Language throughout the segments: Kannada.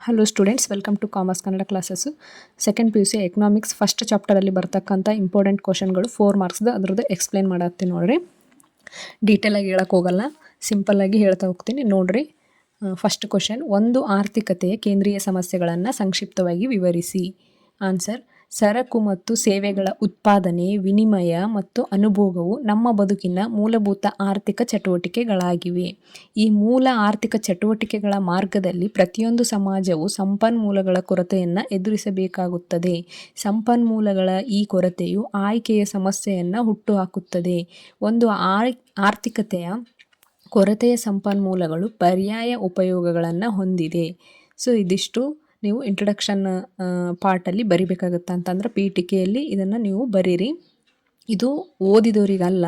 Hello students, welcome to commerce Kannada classes. Second P U C economics first ಚಾಪ್ಟರಲ್ಲಿ ಬರ್ತಕ್ಕಂಥ ಇಂಪಾರ್ಟೆಂಟ್ ಕ್ವಶನ್ಗಳು 4 ಮಾರ್ಕ್ಸ್ದು ಅದ್ರದ್ದು ಎಕ್ಸ್ಪ್ಲೇನ್ ಮಾಡತ್ತೀನಿ ನೋಡಿರಿ. ಡೀಟೇಲಾಗಿ ಹೇಳಕ್ಕೆ ಹೋಗಲ್ಲ, ಸಿಂಪಲ್ಲಾಗಿ ಹೇಳ್ತಾ ಹೋಗ್ತೀನಿ ನೋಡಿರಿ. ಫಸ್ಟ್ ಕ್ವಶನ್, ಒಂದು ಆರ್ಥಿಕತೆಯ ಕೇಂದ್ರೀಯ ಸಮಸ್ಯೆಗಳನ್ನು ಸಂಕ್ಷಿಪ್ತವಾಗಿ ವಿವರಿಸಿ. ಆನ್ಸರ್: ಸರಕು ಮತ್ತು ಸೇವೆಗಳ ಉತ್ಪಾದನೆ, ವಿನಿಮಯ ಮತ್ತು ಅನುಭೋಗವು ನಮ್ಮ ಬದುಕಿನ ಮೂಲಭೂತ ಆರ್ಥಿಕ ಚಟುವಟಿಕೆಗಳಾಗಿವೆ. ಈ ಮೂಲ ಆರ್ಥಿಕ ಚಟುವಟಿಕೆಗಳ ಮಾರ್ಗದಲ್ಲಿ ಪ್ರತಿಯೊಂದು ಸಮಾಜವು ಸಂಪನ್ಮೂಲಗಳ ಕೊರತೆಯನ್ನು ಎದುರಿಸಬೇಕಾಗುತ್ತದೆ. ಸಂಪನ್ಮೂಲಗಳ ಈ ಕೊರತೆಯು ಆಯ್ಕೆಯ ಸಮಸ್ಯೆಯನ್ನು ಹುಟ್ಟುಹಾಕುತ್ತದೆ. ಒಂದು ಆರ್ಥಿಕತೆಯ ಕೊರತೆಯ ಸಂಪನ್ಮೂಲಗಳು ಪರ್ಯಾಯ ಉಪಯೋಗಗಳನ್ನು ಹೊಂದಿದೆ. ಸೊ ಇದಿಷ್ಟು ನೀವು ಇಂಟ್ರಡಕ್ಷನ್ ಪಾರ್ಟಲ್ಲಿ ಬರಿಬೇಕಾಗುತ್ತೆ. ಅಂತಂದ್ರೆ ಪೀಠಿಕೆಯಲ್ಲಿ ಇದನ್ನು ನೀವು ಬರೀರಿ. ಇದು ಓದಿದವರಿಗಲ್ಲ,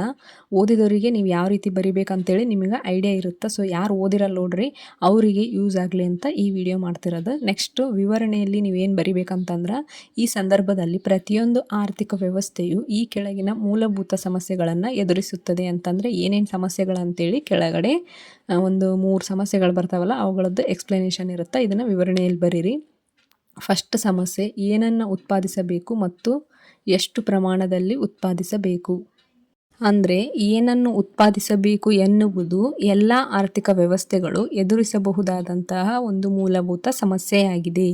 ಓದಿದವರಿಗೆ ನೀವು ಯಾವ ರೀತಿ ಬರಿಬೇಕಂತೇಳಿ ನಿಮಗೆ ಐಡಿಯಾ ಇರುತ್ತೆ. ಸೊ ಯಾರು ಓದಿರಲ್ಲ ನೋಡ್ರಿ, ಅವರಿಗೆ ಯೂಸ್ ಆಗಲಿ ಅಂತ ಈ ವಿಡಿಯೋ ಮಾಡ್ತಿರೋದು. ನೆಕ್ಸ್ಟ್ ವಿವರಣೆಯಲ್ಲಿ ನೀವೇನು ಬರಿಬೇಕಂತಂದ್ರೆ, ಈ ಸಂದರ್ಭದಲ್ಲಿ ಪ್ರತಿಯೊಂದು ಆರ್ಥಿಕ ವ್ಯವಸ್ಥೆಯು ಈ ಕೆಳಗಿನ ಮೂಲಭೂತ ಸಮಸ್ಯೆಗಳನ್ನು ಎದುರಿಸುತ್ತದೆ. ಅಂತಂದರೆ ಏನೇನು ಸಮಸ್ಯೆಗಳಂತೇಳಿ ಕೆಳಗಡೆ ಒಂದು 3 ಸಮಸ್ಯೆಗಳು ಬರ್ತಾವಲ್ಲ, ಅವುಗಳದ್ದು ಎಕ್ಸ್ಪ್ಲನೇಷನ್ ಇರುತ್ತೆ. ಇದನ್ನು ವಿವರಣೆಯಲ್ಲಿ ಬರೀರಿ. ಫಸ್ಟ್ ಸಮಸ್ಯೆ, ಏನನ್ನು ಉತ್ಪಾದಿಸಬೇಕು ಮತ್ತು ಎಷ್ಟು ಪ್ರಮಾಣದಲ್ಲಿ ಉತ್ಪಾದಿಸಬೇಕು. ಅಂದರೆ ಏನನ್ನು ಉತ್ಪಾದಿಸಬೇಕು ಎನ್ನುವುದು ಎಲ್ಲ ಆರ್ಥಿಕ ವ್ಯವಸ್ಥೆಗಳು ಎದುರಿಸಬಹುದಾದಂತಹ ಒಂದು ಮೂಲಭೂತ ಸಮಸ್ಯೆಯಾಗಿದೆ.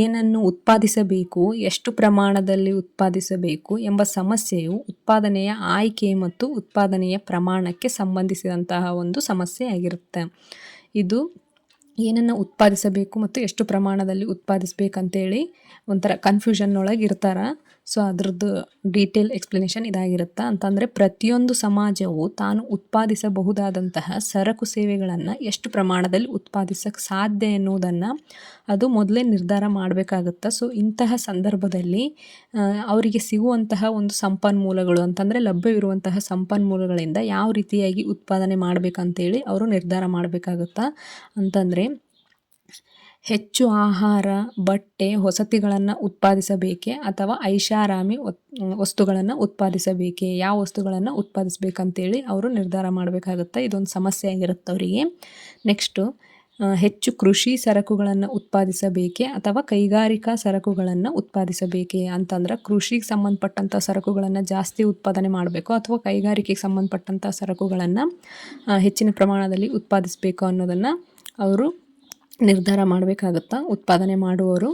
ಏನನ್ನು ಉತ್ಪಾದಿಸಬೇಕು, ಎಷ್ಟು ಪ್ರಮಾಣದಲ್ಲಿ ಉತ್ಪಾದಿಸಬೇಕು ಎಂಬ ಸಮಸ್ಯೆಯು ಉತ್ಪಾದನೆಯ ಆಯ್ಕೆ ಮತ್ತು ಉತ್ಪಾದನೆಯ ಪ್ರಮಾಣಕ್ಕೆ ಸಂಬಂಧಿಸಿದಂತಹ ಒಂದು ಸಮಸ್ಯೆಯಾಗಿರುತ್ತೆ. ಇದು ಏನನ್ನು ಉತ್ಪಾದಿಸಬೇಕು ಮತ್ತು ಎಷ್ಟು ಪ್ರಮಾಣದಲ್ಲಿ ಉತ್ಪಾದಿಸಬೇಕಂತೇಳಿ ಒಂಥರ ಕನ್ಫ್ಯೂಷನ್ನೊಳಗೆ ಇರ್ತಾರೆ. ಸೊ ಅದ್ರದ್ದು ಡೀಟೇಲ್ ಎಕ್ಸ್ಪ್ಲನೇಷನ್ ಇದಾಗಿರುತ್ತೆ. ಅಂತಂದರೆ ಪ್ರತಿಯೊಂದು ಸಮಾಜವು ತಾನು ಉತ್ಪಾದಿಸಬಹುದಾದಂತಹ ಸರಕು ಸೇವೆಗಳನ್ನು ಎಷ್ಟು ಪ್ರಮಾಣದಲ್ಲಿ ಉತ್ಪಾದಿಸೋಕ್ಕೆ ಸಾಧ್ಯ ಎನ್ನುವುದನ್ನು ಅದು ಮೊದಲೇ ನಿರ್ಧಾರ ಮಾಡಬೇಕಾಗುತ್ತೆ. ಸೊ ಇಂತಹ ಸಂದರ್ಭದಲ್ಲಿ ಅವರಿಗೆ ಸಿಗುವಂತಹ ಒಂದು ಸಂಪನ್ಮೂಲಗಳು, ಅಂತಂದರೆ ಲಭ್ಯವಿರುವಂತಹ ಸಂಪನ್ಮೂಲಗಳಿಂದ ಯಾವ ರೀತಿಯಾಗಿ ಉತ್ಪಾದನೆ ಮಾಡಬೇಕಂತೇಳಿ ಅವರು ನಿರ್ಧಾರ ಮಾಡಬೇಕಾಗುತ್ತೆ. ಅಂತಂದರೆ ಹೆಚ್ಚು ಆಹಾರ, ಬಟ್ಟೆ, ವಸತಿಗಳನ್ನು ಉತ್ಪಾದಿಸಬೇಕೇ ಅಥವಾ ಐಷಾರಾಮಿ ವಸ್ತುಗಳನ್ನು ಉತ್ಪಾದಿಸಬೇಕೇ, ಯಾವ ವಸ್ತುಗಳನ್ನು ಉತ್ಪಾದಿಸಬೇಕಂತೇಳಿ ಅವರು ನಿರ್ಧಾರ ಮಾಡಬೇಕಾಗುತ್ತೆ. ಇದೊಂದು ಸಮಸ್ಯೆ ಆಗಿರುತ್ತೆ ಅವರಿಗೆ. ನೆಕ್ಸ್ಟು, ಹೆಚ್ಚು ಕೃಷಿ ಸರಕುಗಳನ್ನು ಉತ್ಪಾದಿಸಬೇಕೇ ಅಥವಾ ಕೈಗಾರಿಕಾ ಸರಕುಗಳನ್ನು ಉತ್ಪಾದಿಸಬೇಕೇ. ಅಂತಂದ್ರೆ ಕೃಷಿಗೆ ಸಂಬಂಧಪಟ್ಟಂಥ ಸರಕುಗಳನ್ನು ಜಾಸ್ತಿ ಉತ್ಪಾದನೆ ಮಾಡಬೇಕು ಅಥವಾ ಕೈಗಾರಿಕೆಗೆ ಸಂಬಂಧಪಟ್ಟಂಥ ಸರಕುಗಳನ್ನು ಹೆಚ್ಚಿನ ಪ್ರಮಾಣದಲ್ಲಿ ಉತ್ಪಾದಿಸಬೇಕು ಅನ್ನೋದನ್ನು ಅವರು ನಿರ್ಧಾರ ಮಾಡಬೇಕಾಗುತ್ತಾ ಉತ್ಪಾದನೆ ಮಾಡುವವರು.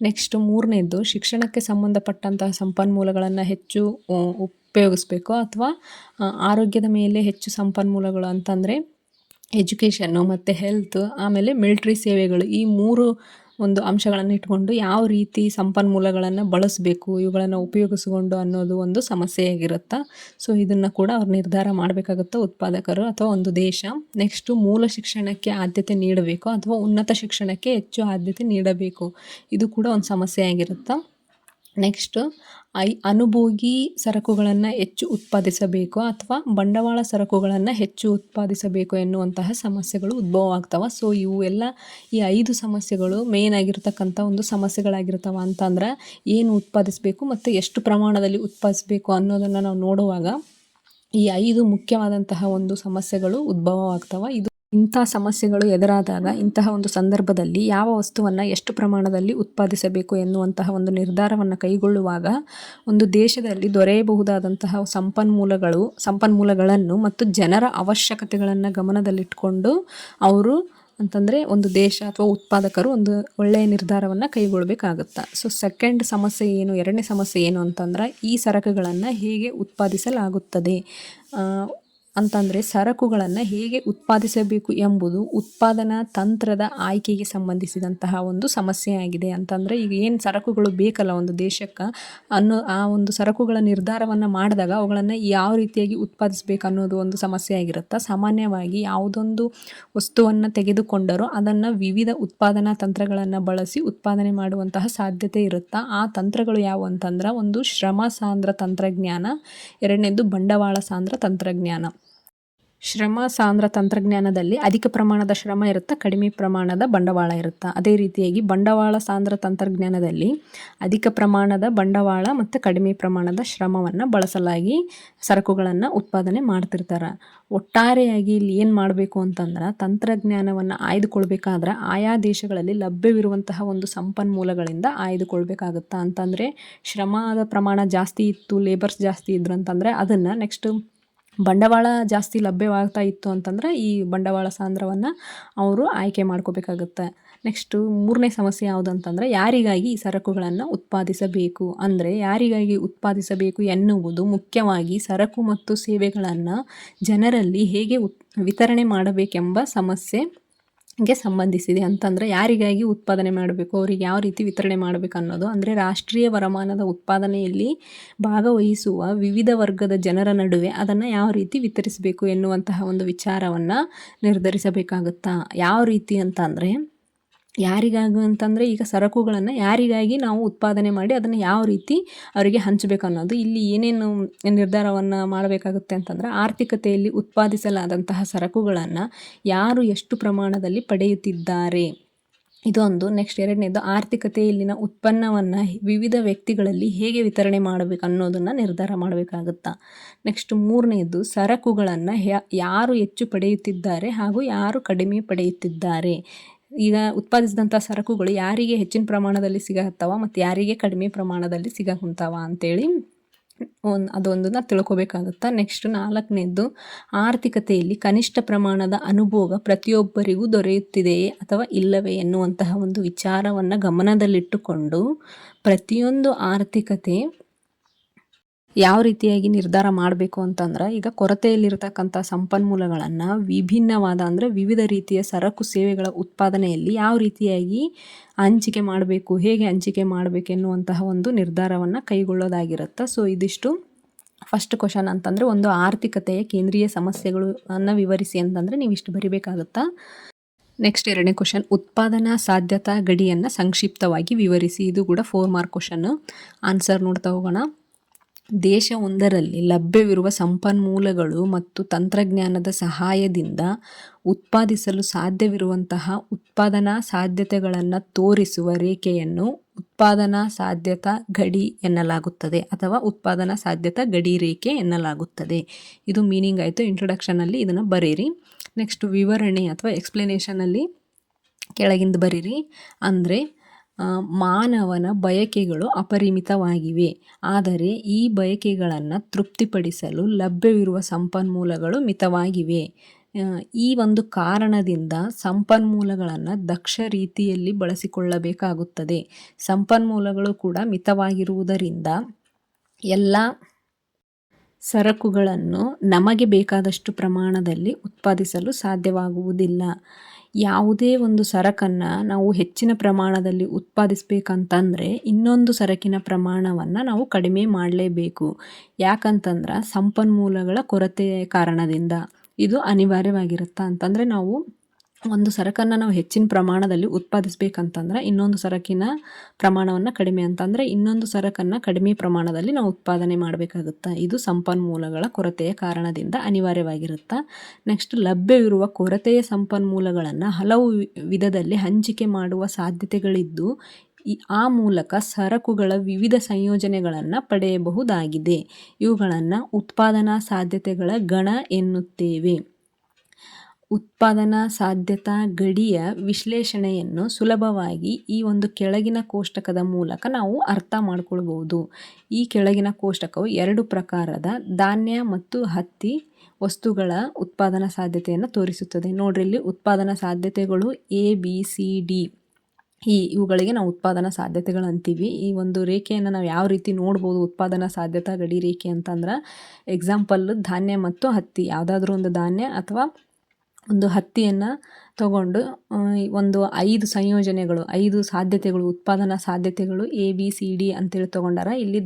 ನೆಕ್ಸ್ಟ್ ಮೂರನೇದ್ದು, ಶಿಕ್ಷಣಕ್ಕೆ ಸಂಬಂಧಪಟ್ಟಂತಹ ಸಂಪನ್ಮೂಲಗಳನ್ನು ಹೆಚ್ಚು ಉಪಯೋಗಿಸ್ಬೇಕು ಅಥವಾ ಆರೋಗ್ಯದ ಮೇಲೆ ಹೆಚ್ಚು ಸಂಪನ್ಮೂಲಗಳು, ಅಂತಂದರೆ ಎಜುಕೇಷನ್ನು ಮತ್ತು ಹೆಲ್ತ್, ಆಮೇಲೆ ಮಿಲಿಟ್ರಿ ಸೇವೆಗಳು, ಈ 3 ಒಂದು ಅಂಶಗಳನ್ನು ಇಟ್ಕೊಂಡು ಯಾವ ರೀತಿ ಸಂಪನ್ಮೂಲಗಳನ್ನು ಬಳಸಬೇಕು, ಇವುಗಳನ್ನು ಉಪಯೋಗಿಸಿಕೊಂಡು ಅನ್ನೋದು ಒಂದು ಸಮಸ್ಯೆಯಾಗಿರುತ್ತೆ. ಸೊ ಇದನ್ನು ಕೂಡ ಅವ್ರು ನಿರ್ಧಾರ ಮಾಡಬೇಕಾಗುತ್ತೆ ಉತ್ಪಾದಕರು ಅಥವಾ ಒಂದು ದೇಶ. ನೆಕ್ಸ್ಟು, ಮೂಲ ಶಿಕ್ಷಣಕ್ಕೆ ಆದ್ಯತೆ ನೀಡಬೇಕು ಅಥವಾ ಉನ್ನತ ಶಿಕ್ಷಣಕ್ಕೆ ಹೆಚ್ಚು ಆದ್ಯತೆ ನೀಡಬೇಕು, ಇದು ಕೂಡ ಒಂದು ಸಮಸ್ಯೆಯಾಗಿರುತ್ತೆ. ನೆಕ್ಸ್ಟು, ಅನುಭೋಗಿ ಸರಕುಗಳನ್ನು ಹೆಚ್ಚು ಉತ್ಪಾದಿಸಬೇಕು ಅಥವಾ ಬಂಡವಾಳ ಸರಕುಗಳನ್ನು ಹೆಚ್ಚು ಉತ್ಪಾದಿಸಬೇಕು ಎನ್ನುವಂತಹ ಸಮಸ್ಯೆಗಳು ಉದ್ಭವ ಆಗ್ತವೆ. ಸೊ ಇವು ಎಲ್ಲ ಈ 5 ಸಮಸ್ಯೆಗಳು ಮೇನ್ ಆಗಿರ್ತಕ್ಕಂಥ ಒಂದು ಸಮಸ್ಯೆಗಳಾಗಿರ್ತವೆ. ಅಂತಂದ್ರೆ ಏನು ಉತ್ಪಾದಿಸಬೇಕು ಮತ್ತು ಎಷ್ಟು ಪ್ರಮಾಣದಲ್ಲಿ ಉತ್ಪಾದಿಸಬೇಕು ಅನ್ನೋದನ್ನು ನಾವು ನೋಡುವಾಗ ಈ 5 ಮುಖ್ಯವಾದಂತಹ ಒಂದು ಸಮಸ್ಯೆಗಳು ಉದ್ಭವವಾಗ್ತವೆ. ಇಂಥ ಸಮಸ್ಯೆಗಳು ಎದುರಾದಾಗ ಇಂತಹ ಒಂದು ಸಂದರ್ಭದಲ್ಲಿ ಯಾವ ವಸ್ತುವನ್ನು ಎಷ್ಟು ಪ್ರಮಾಣದಲ್ಲಿ ಉತ್ಪಾದಿಸಬೇಕು ಎನ್ನುವಂತಹ ಒಂದು ನಿರ್ಧಾರವನ್ನು ಕೈಗೊಳ್ಳುವಾಗ ಒಂದು ದೇಶದಲ್ಲಿ ದೊರೆಯಬಹುದಾದಂತಹ ಸಂಪನ್ಮೂಲಗಳನ್ನು ಮತ್ತು ಜನರ ಅವಶ್ಯಕತೆಗಳನ್ನು ಗಮನದಲ್ಲಿಟ್ಕೊಂಡು ಅವರು, ಅಂತಂದರೆ ಒಂದು ದೇಶ ಅಥವಾ ಉತ್ಪಾದಕರು ಒಂದು ಒಳ್ಳೆಯ ನಿರ್ಧಾರವನ್ನು ಕೈಗೊಳ್ಳಬೇಕಾಗುತ್ತೆ. ಸೊ ಸೆಕೆಂಡ್ ಸಮಸ್ಯೆ ಏನು, ಎರಡನೇ ಸಮಸ್ಯೆ ಏನು ಅಂತಂದ್ರೆ, ಈ ಸರಕುಗಳನ್ನು ಹೇಗೆ ಉತ್ಪಾದಿಸಲಾಗುತ್ತದೆ ಅಂತಂದರೆ ಸರಕುಗಳನ್ನು ಹೇಗೆ ಉತ್ಪಾದಿಸಬೇಕು ಎಂಬುದು ಉತ್ಪಾದನಾ ತಂತ್ರದ ಆಯ್ಕೆಗೆ ಸಂಬಂಧಿಸಿದಂತಹ ಒಂದು ಸಮಸ್ಯೆಯಾಗಿದೆ. ಅಂತಂದರೆ ಈಗ ಏನು ಸರಕುಗಳು ಬೇಕಲ್ಲ ಒಂದು ದೇಶಕ್ಕೆ ಅನ್ನೋ ಆ ಒಂದು ಸರಕುಗಳ ನಿರ್ಧಾರವನ್ನು ಮಾಡಿದಾಗ ಅವುಗಳನ್ನು ಯಾವ ರೀತಿಯಾಗಿ ಉತ್ಪಾದಿಸಬೇಕು ಅನ್ನೋದು ಒಂದು ಸಮಸ್ಯೆಯಾಗಿರುತ್ತೆ. ಸಾಮಾನ್ಯವಾಗಿ ಯಾವುದೊಂದು ವಸ್ತುವನ್ನು ತೆಗೆದುಕೊಂಡರೂ ಅದನ್ನು ವಿವಿಧ ಉತ್ಪಾದನಾ ತಂತ್ರಗಳನ್ನು ಬಳಸಿ ಉತ್ಪಾದನೆ ಮಾಡುವಂತಹ ಸಾಧ್ಯತೆ ಇರುತ್ತೆ. ಆ ತಂತ್ರಗಳು ಯಾವುವು ಅಂತಂದ್ರೆ, ಒಂದು ಶ್ರಮ ಸಾಂದ್ರ ತಂತ್ರಜ್ಞಾನ, ಎರಡನೇದು ಬಂಡವಾಳ ಸಾಂದ್ರ ತಂತ್ರಜ್ಞಾನ. ಶ್ರಮ ಸಾಂದ್ರ ತಂತ್ರಜ್ಞಾನದಲ್ಲಿ ಅಧಿಕ ಪ್ರಮಾಣದ ಶ್ರಮ ಇರುತ್ತಾ, ಕಡಿಮೆ ಪ್ರಮಾಣದ ಬಂಡವಾಳ ಇರುತ್ತಾ. ಅದೇ ರೀತಿಯಾಗಿ ಬಂಡವಾಳ ಸಾಂದ್ರ ತಂತ್ರಜ್ಞಾನದಲ್ಲಿ ಅಧಿಕ ಪ್ರಮಾಣದ ಬಂಡವಾಳ ಮತ್ತು ಕಡಿಮೆ ಪ್ರಮಾಣದ ಶ್ರಮವನ್ನು ಬಳಸಲಾಗಿ ಸರಕುಗಳನ್ನು ಉತ್ಪಾದನೆ ಮಾಡ್ತಿರ್ತಾರೆ. ಒಟ್ಟಾರೆಯಾಗಿ ಇಲ್ಲಿ ಏನು ಮಾಡಬೇಕು ಅಂತಂದ್ರೆ, ತಂತ್ರಜ್ಞಾನವನ್ನು ಆಯ್ದುಕೊಳ್ಬೇಕಾದ್ರೆ ಆಯಾ ದೇಶಗಳಲ್ಲಿ ಲಭ್ಯವಿರುವಂತಹ ಒಂದು ಸಂಪನ್ಮೂಲಗಳಿಂದ ಆಯ್ದುಕೊಳ್ಬೇಕಾಗುತ್ತಾ. ಅಂತಂದರೆ ಶ್ರಮದ ಪ್ರಮಾಣ ಜಾಸ್ತಿ ಇತ್ತು, ಲೇಬರ್ಸ್ ಜಾಸ್ತಿ ಇದ್ರು ಅಂತಂದರೆ ಅದನ್ನು ನೆಕ್ಸ್ಟ್ ಬಂಡವಾಳ ಜಾಸ್ತಿ ಲಭ್ಯವಾಗ್ತಾ ಇತ್ತು ಅಂತಂದ್ರೆ ಈ ಬಂಡವಾಳ ಸಾಂದ್ರವನ್ನು ಅವರು ಆಯ್ಕೆ ಮಾಡ್ಕೋಬೇಕಾಗುತ್ತೆ. ನೆಕ್ಸ್ಟು 3ನೇ ಸಮಸ್ಯೆ ಯಾವುದಂತಂದರೆ, ಯಾರಿಗಾಗಿ ಈ ಸರಕುಗಳನ್ನು ಉತ್ಪಾದಿಸಬೇಕು. ಅಂದರೆ ಯಾರಿಗಾಗಿ ಉತ್ಪಾದಿಸಬೇಕು ಎನ್ನುವುದು ಮುಖ್ಯವಾಗಿ ಸರಕು ಮತ್ತು ಸೇವೆಗಳನ್ನು ಜನರಲ್ಲಿ ಹೇಗೆ ವಿತರಣೆ ಮಾಡಬೇಕೆಂಬ ಸಮಸ್ಯೆಗೆ ಸಂಬಂಧಿಸಿದೆ. ಅಂತಂದರೆ ಯಾರಿಗಾಗಿ ಉತ್ಪಾದನೆ ಮಾಡಬೇಕು, ಅವರಿಗೆ ಯಾವ ರೀತಿ ವಿತರಣೆ ಮಾಡಬೇಕು ಅನ್ನೋದು. ಅಂದರೆ ರಾಷ್ಟ್ರೀಯ ವರಮಾನದ ಉತ್ಪಾದನೆಯಲ್ಲಿ ಭಾಗವಹಿಸುವ ವಿವಿಧ ವರ್ಗದ ಜನರ ನಡುವೆ ಅದನ್ನು ಯಾವ ರೀತಿ ವಿತರಿಸಬೇಕು ಎನ್ನುವಂತಹ ಒಂದು ವಿಚಾರವನ್ನು ನಿರ್ಧರಿಸಬೇಕಾಗುತ್ತಾ. ಯಾವ ರೀತಿ ಅಂತಂದರೆ, ಯಾರಿಗಾಗಿ ಅಂತಂದರೆ ಈಗ ಸರಕುಗಳನ್ನು ಯಾರಿಗಾಗಿ ನಾವು ಉತ್ಪಾದನೆ ಮಾಡಿ ಅದನ್ನು ಯಾವ ರೀತಿ ಅವರಿಗೆ ಹಂಚಬೇಕು ಅನ್ನೋದು. ಇಲ್ಲಿ ಏನೇನು ನಿರ್ಧಾರವನ್ನು ಮಾಡಬೇಕಾಗುತ್ತೆ ಅಂತಂದರೆ, ಆರ್ಥಿಕತೆಯಲ್ಲಿ ಉತ್ಪಾದಿಸಲಾದಂತಹ ಸರಕುಗಳನ್ನು ಯಾರು ಎಷ್ಟು ಪ್ರಮಾಣದಲ್ಲಿ ಪಡೆಯುತ್ತಿದ್ದಾರೆ ಇದೊಂದು. ನೆಕ್ಸ್ಟ್ 2ನೇದು, ಆರ್ಥಿಕತೆಯಲ್ಲಿನ ಉತ್ಪನ್ನವನ್ನು ವಿವಿಧ ವ್ಯಕ್ತಿಗಳಲ್ಲಿ ಹೇಗೆ ವಿತರಣೆ ಮಾಡಬೇಕು ಅನ್ನೋದನ್ನು ನಿರ್ಧಾರ ಮಾಡಬೇಕಾಗುತ್ತಾ. ನೆಕ್ಸ್ಟ್ 3ನೇದು, ಸರಕುಗಳನ್ನು ಯಾರು ಹೆಚ್ಚು ಪಡೆಯುತ್ತಿದ್ದಾರೆ ಹಾಗೂ ಯಾರು ಕಡಿಮೆ ಪಡೆಯುತ್ತಿದ್ದಾರೆ. ಈಗ ಉತ್ಪಾದಿಸಿದಂಥ ಸರಕುಗಳು ಯಾರಿಗೆ ಹೆಚ್ಚಿನ ಪ್ರಮಾಣದಲ್ಲಿ ಸಿಗತ್ತವ ಮತ್ತು ಯಾರಿಗೆ ಕಡಿಮೆ ಪ್ರಮಾಣದಲ್ಲಿ ಸಿಗಕುಂತಾವ ಅಂತೇಳಿ ಅದೊಂದನ್ನು ತಿಳ್ಕೊಬೇಕಾಗುತ್ತಾ. ನೆಕ್ಸ್ಟ್ 4ನೇದು, ಆರ್ಥಿಕತೆಯಲ್ಲಿ ಕನಿಷ್ಠ ಪ್ರಮಾಣದ ಅನುಭೋಗ ಪ್ರತಿಯೊಬ್ಬರಿಗೂ ದೊರೆಯುತ್ತಿದೆಯೇ ಅಥವಾ ಇಲ್ಲವೇ ಎನ್ನುವಂತಹ ಒಂದು ವಿಚಾರವನ್ನು ಗಮನದಲ್ಲಿಟ್ಟುಕೊಂಡು ಪ್ರತಿಯೊಂದು ಆರ್ಥಿಕತೆ ಯಾವ ರೀತಿಯಾಗಿ ನಿರ್ಧಾರ ಮಾಡಬೇಕು ಅಂತಂದ್ರೆ, ಈಗ ಕೊರತೆಯಲ್ಲಿರತಕ್ಕಂಥ ಸಂಪನ್ಮೂಲಗಳನ್ನು ವಿಭಿನ್ನವಾದ ಅಂದರೆ ವಿವಿಧ ರೀತಿಯ ಸರಕು ಸೇವೆಗಳ ಉತ್ಪಾದನೆಯಲ್ಲಿ ಯಾವ ರೀತಿಯಾಗಿ ಹಂಚಿಕೆ ಮಾಡಬೇಕು, ಹೇಗೆ ಹಂಚಿಕೆ ಮಾಡಬೇಕು ಎನ್ನುವಂತಹ ಒಂದು ನಿರ್ಧಾರವನ್ನು ಕೈಗೊಳ್ಳೋದಾಗಿರುತ್ತೆ. ಸೊ ಇದಿಷ್ಟು ಫಸ್ಟ್ ಕ್ವಶನ್ ಅಂತಂದರೆ, ಒಂದು ಆರ್ಥಿಕತೆಯ ಕೇಂದ್ರೀಯ ಸಮಸ್ಯೆಗಳನ್ನು ವಿವರಿಸಿ ಅಂತಂದರೆ ನೀವು ಇಷ್ಟು ಬರಿಬೇಕಾಗುತ್ತಾ. ನೆಕ್ಸ್ಟ್ 2ನೇ ಕ್ವಶನ್, ಉತ್ಪಾದನಾ ಸಾಧ್ಯತಾ ಗಡಿಯನ್ನು ಸಂಕ್ಷಿಪ್ತವಾಗಿ ವಿವರಿಸಿ. ಇದು ಕೂಡ 4 ಮಾರ್ಕ್ ಕ್ವಶನ್. ಆನ್ಸರ್ ನೋಡ್ತಾ ಹೋಗೋಣ. ದೇಶವೊಂದರಲ್ಲಿ ಲಭ್ಯವಿರುವ ಸಂಪನ್ಮೂಲಗಳು ಮತ್ತು ತಂತ್ರಜ್ಞಾನದ ಸಹಾಯದಿಂದ ಉತ್ಪಾದಿಸಲು ಸಾಧ್ಯವಿರುವಂತಹ ಉತ್ಪಾದನಾ ಸಾಧ್ಯತೆಗಳನ್ನು ತೋರಿಸುವ ರೇಖೆಯನ್ನು ಉತ್ಪಾದನಾ ಸಾಧ್ಯತಾ ಗಡಿ ಎನ್ನಲಾಗುತ್ತದೆ ಅಥವಾ ಉತ್ಪಾದನಾ ಸಾಧ್ಯತಾ ಗಡಿ ರೇಖೆ ಎನ್ನಲಾಗುತ್ತದೆ. ಇದು ಮೀನಿಂಗ್ ಆಯಿತು. ಇಂಟ್ರೊಡಕ್ಷನಲ್ಲಿ ಇದನ್ನು ಬರೀರಿ. ನೆಕ್ಸ್ಟ್ ವಿವರಣೆ ಅಥವಾ ಎಕ್ಸ್ಪ್ಲನೇಷನಲ್ಲಿ ಕೆಳಗಿಂದ ಬರೀರಿ. ಅಂದರೆ ಮಾನವನ ಬಯಕೆಗಳು ಅಪರಿಮಿತವಾಗಿವೆ, ಆದರೆ ಈ ಬಯಕೆಗಳನ್ನು ತೃಪ್ತಿಪಡಿಸಲು ಲಭ್ಯವಿರುವ ಸಂಪನ್ಮೂಲಗಳು ಮಿತವಾಗಿವೆ. ಈ ಒಂದು ಕಾರಣದಿಂದ ಸಂಪನ್ಮೂಲಗಳನ್ನು ದಕ್ಷ ರೀತಿಯಲ್ಲಿ ಬಳಸಿಕೊಳ್ಳಬೇಕಾಗುತ್ತದೆ. ಸಂಪನ್ಮೂಲಗಳು ಕೂಡ ಮಿತವಾಗಿರುವುದರಿಂದ ಎಲ್ಲ ಸರಕುಗಳನ್ನು ನಮಗೆ ಬೇಕಾದಷ್ಟು ಪ್ರಮಾಣದಲ್ಲಿ ಉತ್ಪಾದಿಸಲು ಸಾಧ್ಯವಾಗುವುದಿಲ್ಲ. ಯಾವುದೇ ಒಂದು ಸರಕನ್ನು ನಾವು ಹೆಚ್ಚಿನ ಪ್ರಮಾಣದಲ್ಲಿ ಉತ್ಪಾದಿಸಬೇಕಂತಂದರೆ ಇನ್ನೊಂದು ಸರಕಿನ ಪ್ರಮಾಣವನ್ನು ನಾವು ಕಡಿಮೆ ಮಾಡಲೇಬೇಕು. ಯಾಕಂತಂದ್ರೆ ಸಂಪನ್ಮೂಲಗಳ ಕೊರತೆಯ ಕಾರಣದಿಂದ ಇದು ಅನಿವಾರ್ಯವಾಗಿರುತ್ತೆ. ಅಂತಂದರೆ ನಾವು ಒಂದು ಸರಕನ್ನು ನಾವು ಹೆಚ್ಚಿನ ಪ್ರಮಾಣದಲ್ಲಿ ಉತ್ಪಾದಿಸಬೇಕಂತಂದ್ರೆ ಇನ್ನೊಂದು ಸರಕಿನ ಪ್ರಮಾಣವನ್ನು ಕಡಿಮೆ, ಅಂತಂದರೆ ಇನ್ನೊಂದು ಸರಕನ್ನು ಕಡಿಮೆ ಪ್ರಮಾಣದಲ್ಲಿ ನಾವು ಉತ್ಪಾದನೆ ಮಾಡಬೇಕಾಗುತ್ತೆ. ಇದು ಸಂಪನ್ಮೂಲಗಳ ಕೊರತೆಯ ಕಾರಣದಿಂದ ಅನಿವಾರ್ಯವಾಗಿರುತ್ತೆ. ನೆಕ್ಸ್ಟ್, ಲಭ್ಯವಿರುವ ಕೊರತೆಯ ಸಂಪನ್ಮೂಲಗಳನ್ನು ಹಲವು ವಿಧದಲ್ಲಿ ಹಂಚಿಕೆ ಮಾಡುವ ಸಾಧ್ಯತೆಗಳಿದ್ದು ಆ ಮೂಲಕ ಸರಕುಗಳ ವಿವಿಧ ಸಂಯೋಜನೆಗಳನ್ನು ಪಡೆಯಬಹುದಾಗಿದೆ. ಇವುಗಳನ್ನು ಉತ್ಪಾದನಾ ಸಾಧ್ಯತೆಗಳ ಗಣ ಎನ್ನುತ್ತೇವೆ. ಉತ್ಪಾದನಾ ಸಾಧ್ಯತಾ ಗಡಿಯ ವಿಶ್ಲೇಷಣೆಯನ್ನು ಸುಲಭವಾಗಿ ಈ ಒಂದು ಕೆಳಗಿನ ಕೋಷ್ಟಕದ ಮೂಲಕ ನಾವು ಅರ್ಥ ಮಾಡ್ಕೊಳ್ಬಹುದು. ಈ ಕೆಳಗಿನ ಕೋಷ್ಟಕವು 2 ಪ್ರಕಾರದ ಧಾನ್ಯ ಮತ್ತು ಹತ್ತಿ ವಸ್ತುಗಳ ಉತ್ಪಾದನಾ ಸಾಧ್ಯತೆಯನ್ನು ತೋರಿಸುತ್ತದೆ. ನೋಡ್ರಿ, ಇಲ್ಲಿ ಉತ್ಪಾದನಾ ಸಾಧ್ಯತೆಗಳು ABCD ಇವುಗಳಿಗೆ ನಾವು ಉತ್ಪಾದನಾ ಸಾಧ್ಯತೆಗಳು ಅಂತೀವಿ. ಈ ಒಂದು ರೇಖೆಯನ್ನು ನಾವು ಯಾವ ರೀತಿ ನೋಡ್ಬೋದು ಉತ್ಪಾದನಾ ಸಾಧ್ಯತಾ ಗಡಿ ರೇಖೆ ಅಂತಂದ್ರೆ, ಎಕ್ಸಾಂಪಲ್ ಧಾನ್ಯ ಮತ್ತು ಹತ್ತಿ, ಯಾವುದಾದ್ರೂ ಒಂದು ಧಾನ್ಯ ಅಥವಾ ಒಂದು ಹತ್ತಿಯನ್ನು ತಗೊಂಡು ಒಂದು 5 ಸಂಯೋಜನೆಗಳು, 5 ಸಾಧ್ಯತೆಗಳು, ಉತ್ಪಾದನಾ ಸಾಧ್ಯತೆಗಳು ABCD ಅಂತೇಳಿ ತೊಗೊಂಡಾರ. ಇಲ್ಲಿ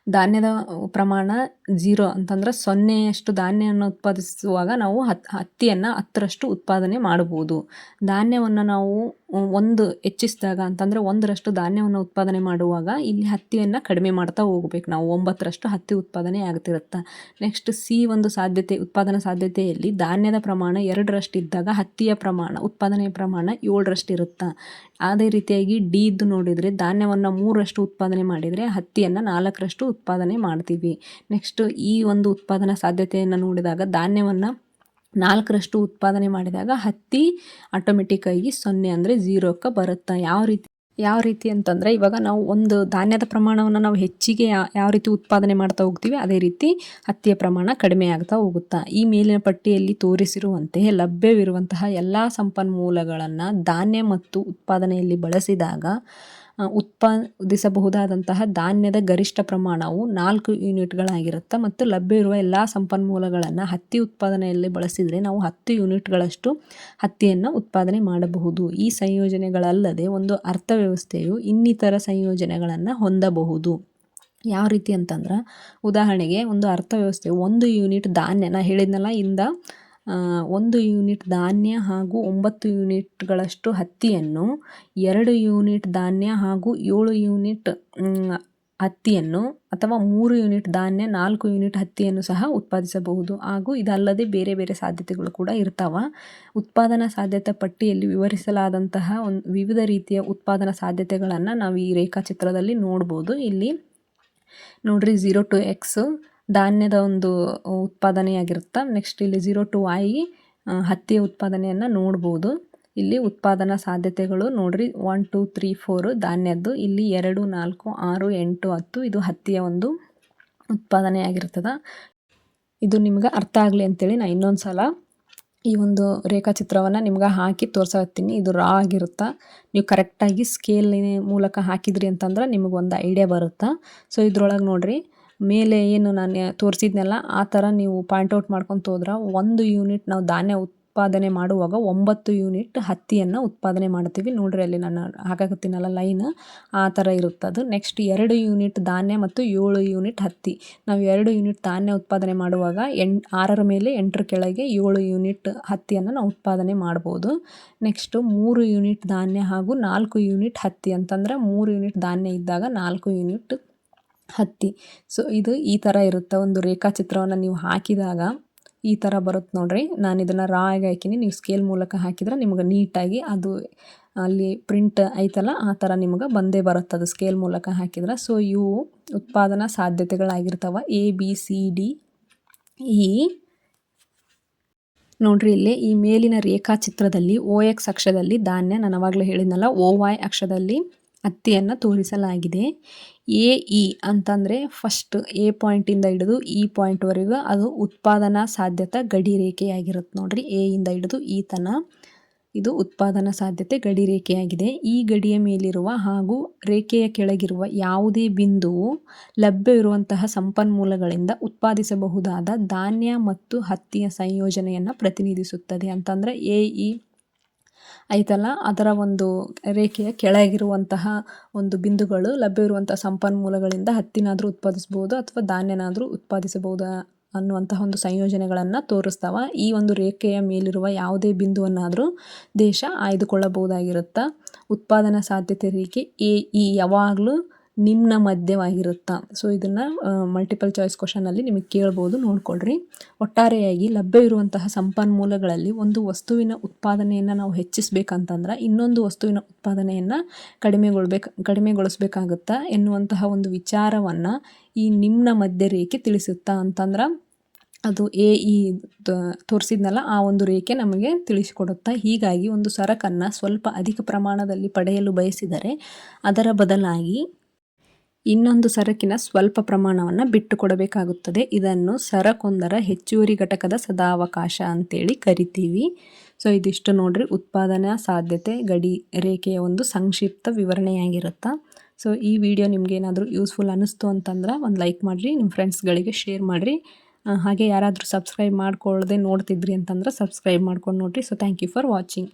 ಧಾನ್ಯದ ಪ್ರಮಾಣ 0 ಅಂತಂದ್ರೆ 0 ಧಾನ್ಯವನ್ನು ಉತ್ಪಾದಿಸುವಾಗ ನಾವು ಹತ್ತಿಯನ್ನು 10ರಷ್ಟು ಉತ್ಪಾದನೆ ಮಾಡ್ಬೋದು. ಧಾನ್ಯವನ್ನು ನಾವು ಒಂದು ಹೆಚ್ಚಿಸಿದಾಗ ಅಂತಂದರೆ 1ರಷ್ಟು ಧಾನ್ಯವನ್ನು ಉತ್ಪಾದನೆ ಮಾಡುವಾಗ ಇಲ್ಲಿ ಹತ್ತಿಯನ್ನು ಕಡಿಮೆ ಮಾಡ್ತಾ ಹೋಗ್ಬೇಕು ನಾವು. 9ರಷ್ಟು ಹತ್ತಿ ಉತ್ಪಾದನೆ ಆಗ್ತಿರುತ್ತೆ. ನೆಕ್ಸ್ಟ್ ಸಿ ಒಂದು ಸಾಧ್ಯತೆ, ಉತ್ಪಾದನಾ ಸಾಧ್ಯತೆಯಲ್ಲಿ ಧಾನ್ಯದ ಪ್ರಮಾಣ 2ರಷ್ಟು ಇದ್ದಾಗ ಹತ್ತಿಯ ಪ್ರಮಾಣ, ಉತ್ಪಾದನೆಯ ಪ್ರಮಾಣ 7ರಷ್ಟು ಇರುತ್ತೆ. ಅದೇ ರೀತಿಯಾಗಿ ಡಿ ಇದ್ದು ನೋಡಿದರೆ ಧಾನ್ಯವನ್ನು 3ರಷ್ಟು ಉತ್ಪಾದನೆ ಮಾಡಿದರೆ ಹತ್ತಿಯನ್ನು 4ರಷ್ಟು ಉತ್ಪಾದನೆ ಮಾಡ್ತೀವಿ. ನೆಕ್ಸ್ಟ್ ಈ ಒಂದು ಉತ್ಪಾದನಾ ಸಾಧ್ಯತೆಯನ್ನು ನೋಡಿದಾಗ ಧಾನ್ಯವನ್ನು 4ರಷ್ಟು ಉತ್ಪಾದನೆ ಮಾಡಿದಾಗ ಹತ್ತಿ ಆಟೋಮೆಟಿಕ್ಕಾಗಿ 0 ಅಂದರೆ 0ಕ್ಕೆ ಬರುತ್ತೆ. ಯಾವ ರೀತಿ ಅಂತಂದರೆ, ಇವಾಗ ನಾವು ಒಂದು ಧಾನ್ಯದ ಪ್ರಮಾಣವನ್ನು ನಾವು ಹೆಚ್ಚಿಗೆ ಯಾವ ರೀತಿ ಉತ್ಪಾದನೆ ಮಾಡ್ತಾ ಹೋಗ್ತೀವಿ, ಅದೇ ರೀತಿ ಹತ್ತಿಯ ಪ್ರಮಾಣ ಕಡಿಮೆ ಆಗ್ತಾ ಹೋಗುತ್ತಾ. ಈ ಮೇಲಿನ ಪಟ್ಟಿಯಲ್ಲಿ ತೋರಿಸಿರುವಂತೆ ಲಭ್ಯವಿರುವಂತಹ ಎಲ್ಲ ಸಂಪನ್ಮೂಲಗಳನ್ನು ಧಾನ್ಯ ಮತ್ತು ಉತ್ಪಾದನೆಯಲ್ಲಿ ಬಳಸಿದಾಗ ಉತ್ಪಾದಿಸಬಹುದಾದಂತಹ ಧಾನ್ಯದ ಗರಿಷ್ಠ ಪ್ರಮಾಣವು 4 ಯೂನಿಟ್ಗಳಾಗಿರುತ್ತೆ. ಮತ್ತು ಲಭ್ಯವಿರುವ ಎಲ್ಲ ಸಂಪನ್ಮೂಲಗಳನ್ನು ಹತ್ತಿ ಉತ್ಪಾದನೆಯಲ್ಲಿ ಬಳಸಿದರೆ ನಾವು 10 ಯೂನಿಟ್ಗಳಷ್ಟು ಹತ್ತಿಯನ್ನು ಉತ್ಪಾದನೆ ಮಾಡಬಹುದು. ಈ ಸಂಯೋಜನೆಗಳಲ್ಲದೆ ಒಂದು ಅರ್ಥವ್ಯವಸ್ಥೆಯು ಇನ್ನಿತರ ಸಂಯೋಜನೆಗಳನ್ನು ಹೊಂದಬಹುದು. ಯಾವ ರೀತಿ ಅಂತಂದ್ರೆ, ಉದಾಹರಣೆಗೆ ಒಂದು ಅರ್ಥವ್ಯವಸ್ಥೆ 1 ಯೂನಿಟ್ ಧಾನ್ಯ, ನಾ ಹೇಳಿದ್ನಲ್ಲ ಇಂದ 1 ಯೂನಿಟ್ ಧಾನ್ಯ ಹಾಗೂ 9 ಯೂನಿಟ್ಗಳಷ್ಟು ಹತ್ತಿಯನ್ನು, 2 ಯೂನಿಟ್ ಧಾನ್ಯ ಹಾಗೂ 7 ಯೂನಿಟ್ ಹತ್ತಿಯನ್ನು, ಅಥವಾ 3 ಯೂನಿಟ್ ಧಾನ್ಯ 4 ಯೂನಿಟ್ ಹತ್ತಿಯನ್ನು ಸಹ ಉತ್ಪಾದಿಸಬಹುದು. ಹಾಗೂ ಇದಲ್ಲದೆ ಬೇರೆ ಬೇರೆ ಸಾಧ್ಯತೆಗಳು ಕೂಡ ಇರ್ತಾವೆ. ಉತ್ಪಾದನಾ ಸಾಧ್ಯತೆ ಪಟ್ಟಿಯಲ್ಲಿ ವಿವರಿಸಲಾದಂತಹ ವಿವಿಧ ರೀತಿಯ ಉತ್ಪಾದನಾ ಸಾಧ್ಯತೆಗಳನ್ನು ನಾವು ಈ ರೇಖಾಚಿತ್ರದಲ್ಲಿ ನೋಡ್ಬೋದು. ಇಲ್ಲಿ ನೋಡ್ರಿ 0 to X ಧಾನ್ಯದ ಒಂದು ಉತ್ಪಾದನೆಯಾಗಿರುತ್ತೆ. ನೆಕ್ಸ್ಟ್ ಇಲ್ಲಿ 0 to Y ಹತ್ತಿಯ ಉತ್ಪಾದನೆಯನ್ನು ನೋಡ್ಬೋದು. ಇಲ್ಲಿ ಉತ್ಪಾದನಾ ಸಾಧ್ಯತೆಗಳು ನೋಡ್ರಿ 1 2 3 4 ಧಾನ್ಯದ್ದು, ಇಲ್ಲಿ 2 4 6 8 10 ಇದು ಹತ್ತಿಯ ಒಂದು ಉತ್ಪಾದನೆಯಾಗಿರ್ತದೆ. ಇದು ನಿಮ್ಗೆ ಅರ್ಥ ಆಗಲಿ ಅಂತೇಳಿ ನಾನು ಇನ್ನೊಂದು ಸಲ ಈ ಒಂದು ರೇಖಾಚಿತ್ರವನ್ನು ನಿಮ್ಗೆ ಹಾಕಿ ತೋರ್ಸತ್ತೀನಿ. ಇದು ರಾ ಆಗಿರುತ್ತೆ. ನೀವು ಕರೆಕ್ಟಾಗಿ ಸ್ಕೇಲಿನ ಮೂಲಕ ಹಾಕಿದ್ರಿ ಅಂತಂದ್ರೆ ನಿಮಗೊಂದು ಐಡಿಯಾ ಬರುತ್ತೆ. ಸೊ ಇದ್ರೊಳಗೆ ನೋಡ್ರಿ ಮೇಲೆ ಏನು ನಾನು ತೋರಿಸಿದ್ನಲ್ಲ ಆ ಥರ ನೀವು ಪಾಯಿಂಟ್ಔಟ್ ಮಾಡ್ಕೊತ ಹೋದ್ರೆ 1 ಯೂನಿಟ್ ನಾವು ಧಾನ್ಯ ಉತ್ಪಾದನೆ ಮಾಡುವಾಗ 9 ಯೂನಿಟ್ ಹತ್ತಿಯನ್ನು ಉತ್ಪಾದನೆ ಮಾಡ್ತೀವಿ. ನೋಡ್ರಿ ಅಲ್ಲಿ ನಾನು ಹಾಕಾಕತ್ತೀನಲ್ಲ ಲೈನ್, ಆ ಥರ ಇರುತ್ತದು. ನೆಕ್ಸ್ಟ್ 2 ಯೂನಿಟ್ ಧಾನ್ಯ ಮತ್ತು 7 ಯೂನಿಟ್ ಹತ್ತಿ. ನಾವು 2 ಯೂನಿಟ್ ಧಾನ್ಯ ಉತ್ಪಾದನೆ ಮಾಡುವಾಗ 6ರ ಮೇಲೆ 8ರ ಕೆಳಗೆ 7 ಯೂನಿಟ್ ಹತ್ತಿಯನ್ನು ನಾವು ಉತ್ಪಾದನೆ ಮಾಡ್ಬೋದು. ನೆಕ್ಸ್ಟು 3 ಯೂನಿಟ್ ಧಾನ್ಯ ಹಾಗೂ 4 ಯೂನಿಟ್ ಹತ್ತಿ ಅಂತಂದ್ರೆ 3 ಯೂನಿಟ್ ಧಾನ್ಯ ಇದ್ದಾಗ 4 ಯೂನಿಟ್ ಹತ್ತಿ. ಸೊ ಇದು ಈ ಥರ ಇರುತ್ತೆ. ಒಂದು ರೇಖಾಚಿತ್ರವನ್ನು ನೀವು ಹಾಕಿದಾಗ ಈ ಥರ ಬರುತ್ತೆ ನೋಡ್ರಿ. ನಾನು ಇದನ್ನು ರಾ ಆಗಿ ಹಾಕಿನಿ, ನೀವು ಸ್ಕೇಲ್ ಮೂಲಕ ಹಾಕಿದ್ರೆ ನಿಮ್ಗೆ ನೀಟಾಗಿ ಅದು ಅಲ್ಲಿ ಪ್ರಿಂಟ್ ಐತಲ್ಲ ಆ ಥರ ನಿಮ್ಗೆ ಬಂದೇ ಬರುತ್ತೆ ಅದು ಸ್ಕೇಲ್ ಮೂಲಕ ಹಾಕಿದ್ರೆ. ಸೊ ಇವು ಉತ್ಪಾದನಾ ಸಾಧ್ಯತೆಗಳಾಗಿರ್ತವೆ ABCD E. ನೋಡ್ರಿ ಇಲ್ಲಿ ಈ ಮೇಲಿನ ರೇಖಾಚಿತ್ರದಲ್ಲಿ OX ಅಕ್ಷದಲ್ಲಿ ಧಾನ್ಯ, ನಾನು ಅವಾಗಲೇ ಹೇಳಿದ್ನಲ್ಲ OY ಅಕ್ಷದಲ್ಲಿ ಹತ್ತಿಯನ್ನು ತೋರಿಸಲಾಗಿದೆ. AE ಅಂತಂದರೆ ಫಸ್ಟ್ A ಪಾಯಿಂಟಿಂದ ಹಿಡಿದು E ಪಾಯಿಂಟ್ವರೆಗೂ ಅದು ಉತ್ಪಾದನಾ ಸಾಧ್ಯತಾ ಗಡಿ ರೇಖೆಯಾಗಿರುತ್ತೆ. ನೋಡ್ರಿ A ಇಂದ ಹಿಡಿದು E ತನ ಇದು ಉತ್ಪಾದನಾ ಸಾಧ್ಯತೆ ಗಡಿ ರೇಖೆಯಾಗಿದೆ. ಈ ಗಡಿಯ ಮೇಲಿರುವ ಹಾಗೂ ರೇಖೆಯ ಕೆಳಗಿರುವ ಯಾವುದೇ ಬಿಂದುವು ಲಭ್ಯವಿರುವಂತಹ ಸಂಪನ್ಮೂಲಗಳಿಂದ ಉತ್ಪಾದಿಸಬಹುದಾದ ಧಾನ್ಯ ಮತ್ತು ಹತ್ತಿಯ ಸಂಯೋಜನೆಯನ್ನು ಪ್ರತಿನಿಧಿಸುತ್ತದೆ. ಅಂತಂದರೆ AE ಐತಲ್ಲ ಅದರ ಒಂದು ರೇಖೆಯ ಕೆಳಗಿರುವಂತಹ ಒಂದು ಬಿಂದುಗಳು ಲಭ್ಯವಿರುವಂತಹ ಸಂಪನ್ಮೂಲಗಳಿಂದ ಹತ್ತಿನಾದರೂ ಉತ್ಪಾದಿಸಬಹುದು ಅಥವಾ ಧಾನ್ಯನಾದರೂ ಉತ್ಪಾದಿಸಬಹುದು ಅನ್ನುವಂತಹ ಒಂದು ಸಂಯೋಜನೆಗಳನ್ನು ತೋರಿಸ್ತಾವ. ಈ ಒಂದು ರೇಖೆಯ ಮೇಲಿರುವ ಯಾವುದೇ ಬಿಂದುವನ್ನಾದರೂ ದೇಶ ಆಯ್ದುಕೊಳ್ಳಬಹುದಾಗಿರುತ್ತೆ. ಉತ್ಪಾದನಾ ಸಾಧ್ಯತೆ ರೇಖೆ AE ಯಾವಾಗಲೂ ನಿಮ್ನ ಮಧ್ಯವಾಗಿರುತ್ತೆ. ಸೊ ಇದನ್ನು ಮಲ್ಟಿಪಲ್ ಚಾಯ್ಸ್ ಕ್ವಶನಲ್ಲಿ ನಿಮಗೆ ಕೇಳ್ಬೋದು, ನೋಡ್ಕೊಳ್ರಿ. ಒಟ್ಟಾರೆಯಾಗಿ ಲಭ್ಯವಿರುವಂತಹ ಸಂಪನ್ಮೂಲಗಳಲ್ಲಿ ಒಂದು ವಸ್ತುವಿನ ಉತ್ಪಾದನೆಯನ್ನು ನಾವು ಹೆಚ್ಚಿಸಬೇಕಂತಂದ್ರೆ ಇನ್ನೊಂದು ವಸ್ತುವಿನ ಉತ್ಪಾದನೆಯನ್ನು ಕಡಿಮೆಗೊಳಿಸಬೇಕಾಗುತ್ತಾ ಎನ್ನುವಂತಹ ಒಂದು ವಿಚಾರವನ್ನು ಈ ನಿಮ್ನ ಮಧ್ಯ ರೇಖೆ ತಿಳಿಸುತ್ತಾ. ಅಂತಂದ್ರೆ ಅದು AE ತೋರಿಸಿದ್ನಲ್ಲ ಆ ಒಂದು ರೇಖೆ ನಮಗೆ ತಿಳಿಸಿಕೊಡುತ್ತಾ. ಹೀಗಾಗಿ ಒಂದು ಸರಕನ್ನು ಸ್ವಲ್ಪ ಅಧಿಕ ಪ್ರಮಾಣದಲ್ಲಿ ಪಡೆಯಲು ಬಯಸಿದರೆ ಅದರ ಬದಲಾಗಿ ಇನ್ನೊಂದು ಸರಕಿನ ಸ್ವಲ್ಪ ಪ್ರಮಾಣವನ್ನು ಬಿಟ್ಟು ಕೊಡಬೇಕಾಗುತ್ತದೆ. ಇದನ್ನು ಸರಕೊಂದರ ಹೆಚ್ಚುವರಿ ಘಟಕದ ಸದಾವಕಾಶ ಅಂತೇಳಿ ಕರಿತೀವಿ. ಸೊ ಇದಿಷ್ಟು ನೋಡ್ರಿ ಉತ್ಪಾದನಾ ಸಾಧ್ಯತೆ ಗಡಿ ರೇಖೆಯ ಒಂದು ಸಂಕ್ಷಿಪ್ತ ವಿವರಣೆಯಾಗಿರುತ್ತೆ. ಸೊ ಈ ವಿಡಿಯೋ ನಿಮ್ಗೆ ಏನಾದರೂ ಯೂಸ್ಫುಲ್ ಅನ್ನಿಸ್ತು ಅಂತಂದ್ರೆ ಒಂದು ಲೈಕ್ ಮಾಡಿರಿ, ನಿಮ್ಮ ಫ್ರೆಂಡ್ಸ್ಗಳಿಗೆ ಶೇರ್ ಮಾಡಿರಿ. ಹಾಗೆ ಯಾರಾದರೂ ಸಬ್ಸ್ಕ್ರೈಬ್ ಮಾಡ್ಕೊಳ್ಳದೆ ನೋಡ್ತಿದ್ರಿ ಅಂತಂದ್ರೆ ಸಬ್ಸ್ಕ್ರೈಬ್ ಮಾಡ್ಕೊಂಡು ನೋಡಿರಿ. So thank you for watching.